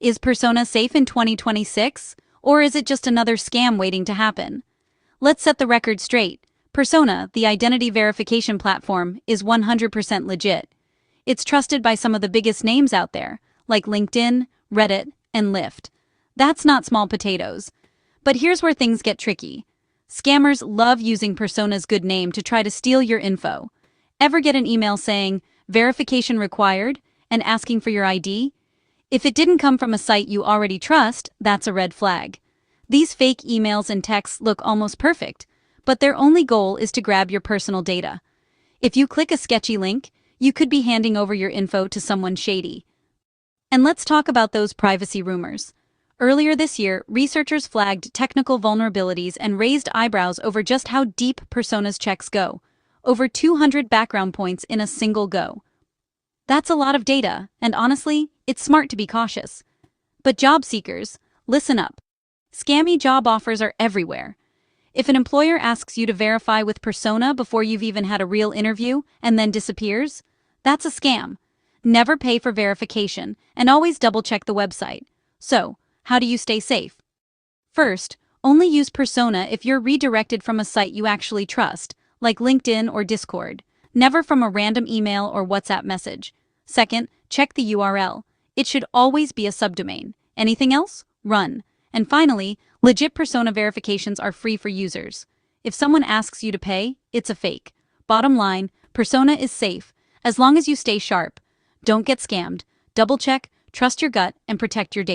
Is Persona safe in 2026, or is it just another scam waiting to happen? Let's set the record straight. Persona, the identity verification platform, is 100% legit. It's trusted by some of the biggest names out there, like LinkedIn, Reddit, and Lyft. That's not small potatoes. But here's where things get tricky. Scammers love using Persona's good name to try to steal your info. Ever get an email saying, "verification required," and asking for your ID? If it didn't come from a site you already trust, that's a red flag. These fake emails and texts look almost perfect, but their only goal is to grab your personal data. If you click a sketchy link, you could be handing over your info to someone shady. And let's talk about those privacy rumors. Earlier this year, researchers flagged technical vulnerabilities and raised eyebrows over just how deep Persona's checks go. Over 200 background points in a single go. That's a lot of data, and honestly, it's smart to be cautious. But job seekers, listen up. Scammy job offers are everywhere. If an employer asks you to verify with Persona before you've even had a real interview and then disappears, that's a scam. Never pay for verification, and always double-check the website. So, how do you stay safe? First, only use Persona if you're redirected from a site you actually trust, like LinkedIn or Discord, never from a random email or WhatsApp message. Second, check the URL. It should always be a subdomain. Anything else? Run. And finally, legit Persona verifications are free for users. If someone asks you to pay, it's a fake. Bottom line, Persona is safe, as long as you stay sharp. Don't get scammed. Double-check, trust your gut, and protect your data.